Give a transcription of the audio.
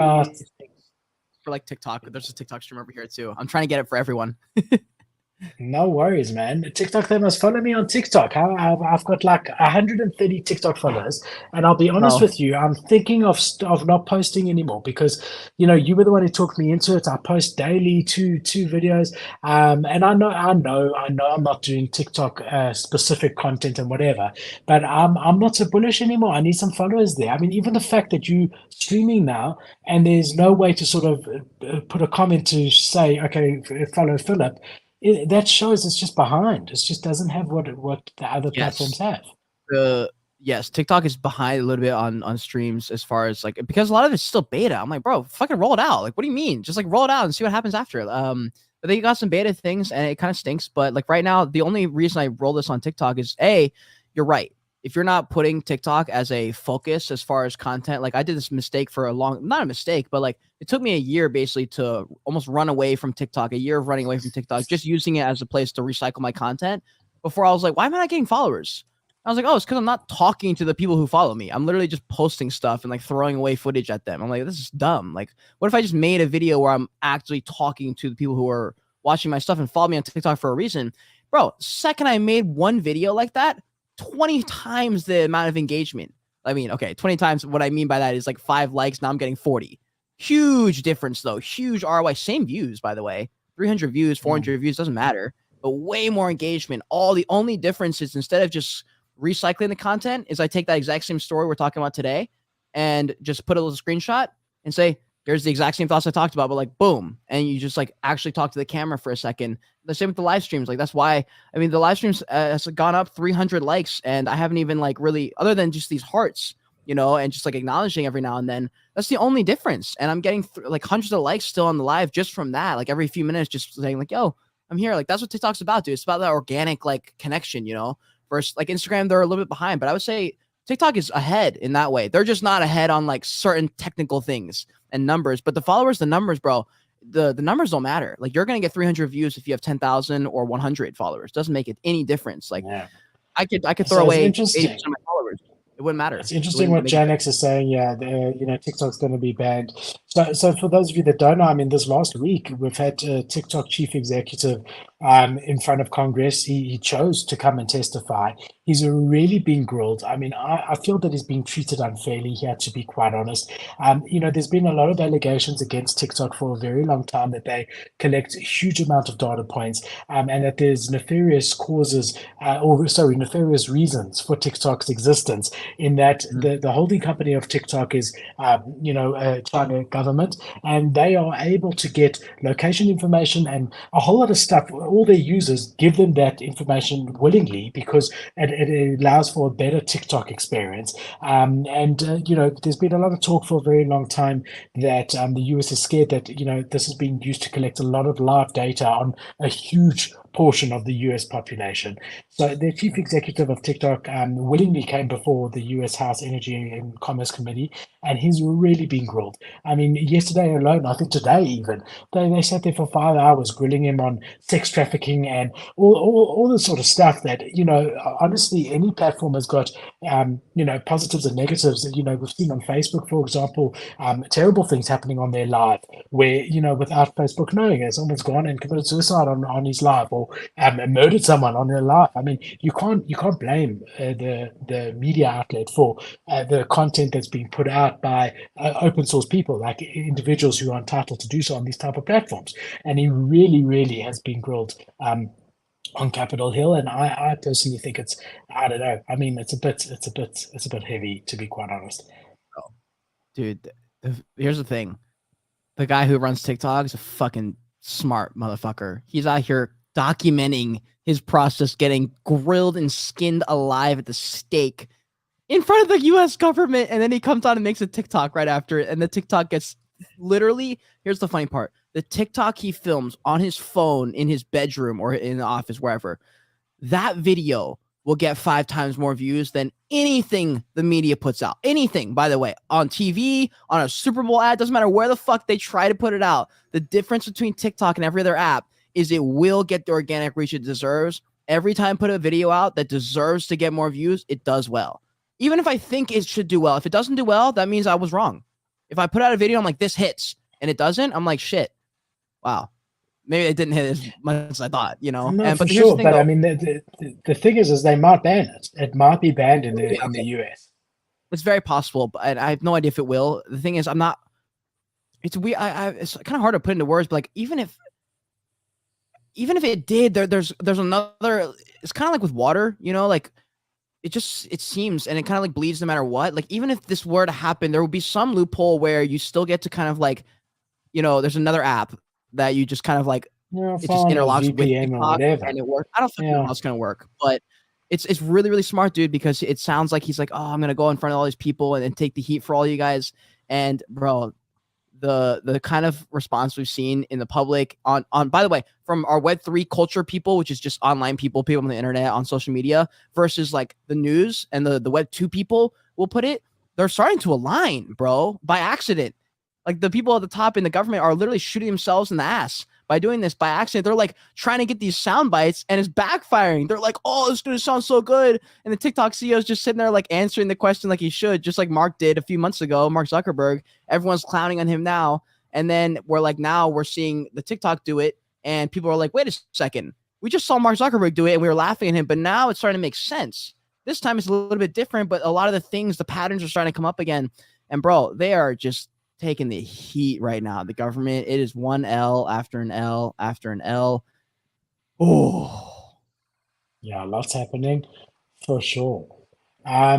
for like TikTok. There's a TikTok stream over here too. I'm trying to get it for everyone. No worries, man. TikTok, they must follow me on TikTok. I've got like 130 TikTok followers, and I'll be honest Bro, with you, I'm thinking of not posting anymore because you were the one who talked me into it. I post daily, two videos, and I know I'm not doing TikTok specific content and whatever, but I'm not so bullish anymore. I need some followers there. I mean, even the fact that you streaming now and there's no way to sort of put a comment to say, okay, follow Philip, that shows it's just behind. It just doesn't have what the other platforms yes. have. Yes, TikTok is behind a little bit on streams as far as like because a lot of it's still beta. I'm like, bro, fucking roll it out. Like, what do you mean? Just like roll it out and see what happens after. But they got some beta things and it kind of stinks. But like right now, the only reason I roll this on TikTok is you're right. If you're not putting TikTok as a focus as far as content, like I did this mistake for not a mistake, but like it took me a year basically to almost run away from TikTok, a year of running away from TikTok, just using it as a place to recycle my content before I was like, why am I not getting followers? I was like, oh, it's because I'm not talking to the people who follow me. I'm literally just posting stuff and like throwing away footage at them. I'm like, this is dumb. Like, what if I just made a video where I'm actually talking to the people who are watching my stuff and follow me on TikTok for a reason? Bro, second I made one video like that, 20 times the amount of engagement. I mean, okay, 20 times. What I mean by that is like 5 likes. Now I'm getting 40. Huge difference, though. Huge ROI. Same views, by the way. 300 views, 400 views, doesn't matter. But way more engagement. The only difference is instead of just recycling the content is I take that exact same story we're talking about today and just put a little screenshot and say, here's the exact same thoughts I talked about, but like boom. And you just like actually talk to the camera for a second. The same with the live streams. Like that's why, I mean, the live streams has gone up 300 likes and I haven't even like really, other than just these hearts, and just like acknowledging every now and then, that's the only difference. And I'm getting like hundreds of likes still on the live just from that, like every few minutes, just saying like, yo, I'm here. Like that's what TikTok's about, dude. It's about that organic like connection, versus like Instagram, they're a little bit behind, but I would say TikTok is ahead in that way. They're just not ahead on like certain technical things and numbers, but the numbers, bro, the numbers don't matter. Like you're going to get 300 views if you have 10,000 or 100 followers. Doesn't make it any difference. Like Yeah. I could throw So it's away interesting. 80% of my followers. It wouldn't matter. It's It interesting wouldn't what make a difference. Janex is saying. Yeah, TikTok's going to be banned. So for those of you that don't know, I mean, this last week we've had a TikTok chief executive in front of Congress. He chose to come and testify. He's really been grilled. I mean, I feel that he's being treated unfairly here, to be quite honest. There's been a lot of allegations against TikTok for a very long time that they collect a huge amount of data points, and that there's nefarious causes, nefarious reasons for TikTok's existence in that the holding company of TikTok is, China government, and they are able to get location information and a whole lot of stuff. All their users give them that information willingly because it allows for a better TikTok experience. There's been a lot of talk for a very long time that the US is scared that, this is being used to collect a lot of live data on a huge portion of the US population. So the chief executive of TikTok willingly came before the US House Energy and Commerce Committee, and he's really been grilled. I mean, yesterday alone, I think today even, they sat there for 5 hours grilling him on sex trafficking and all the sort of stuff that, honestly, any platform has got, positives and negatives. We've seen on Facebook, for example, terrible things happening on their live where, without Facebook knowing it, someone's gone and committed suicide on his live or murdered someone on their live. I mean, you can't blame the media outlet for the content that's being put out by open source people, like individuals who are entitled to do so on these type of platforms. And he really, really has been grilled on Capitol Hill, and I personally think I don't know. I mean, it's a bit heavy, to be quite honest. Oh, dude, here's the thing. The guy who runs TikTok is a fucking smart motherfucker. He's out here documenting his process getting grilled and skinned alive at the stake in front of the US government. And then he comes on and makes a TikTok right after it. And the TikTok gets literally, here's the funny part. The TikTok he films on his phone in his bedroom or in the office, wherever, that video will get 5 times more views than anything the media puts out. Anything, by the way, on TV, on a Super Bowl ad, doesn't matter where the fuck they try to put it out. The difference between TikTok and every other app is it will get the organic reach it deserves. Every time I put a video out that deserves to get more views, it does well. Even if I think it should do well. If it doesn't do well, that means I was wrong. If I put out a video, I'm like, this hits, and it doesn't, I'm like, shit, wow, maybe it didn't hit as much as I thought, you know. No, And for but here's the sure. thing, But I though. mean, the thing is they might ban it. It might be banned in Yeah, the okay, US. it's very possible, but I have no idea if it will. The thing is, I'm not. It's weird. It's kind of hard to put into words, but like even if it did, there's another. It's kind of like with water, you know, like it seems, and it kind of like bleeds no matter what. Like even if this were to happen, there would be some loophole where you still get to kind of like, you know, there's another app that you just kind of like, Yeah, it just phone or interlocks with VPN or TikTok whatever. and it works. I don't fucking know Yeah. how it's gonna work, but it's really really smart, dude, because it sounds like he's like, oh, I'm gonna go in front of all these people and take the heat for all you guys. And bro, the kind of response we've seen in the public on by the way, from our Web3 culture people, which is just online people on the internet, on social media, versus like the news and the Web2 people will put it, they're starting to align, bro, by accident. Like the people at the top in the government are literally shooting themselves in the ass by doing this by accident. They're like trying to get these sound bites and it's backfiring. They're like, oh, it's going to sound so good. And the TikTok CEO is just sitting there like answering the question like he should, just like Mark did a few months ago, Mark Zuckerberg. Everyone's clowning on him now. And then now we're seeing the TikTok do it. And people are like, wait a second. We just saw Mark Zuckerberg do it and we were laughing at him. But now it's starting to make sense. This time it's a little bit different, but a lot of the things, the patterns are starting to come up again. And bro, they are just taking the heat right now. The government, it is one L after an L after an L. Oh, Yeah, lots happening for sure.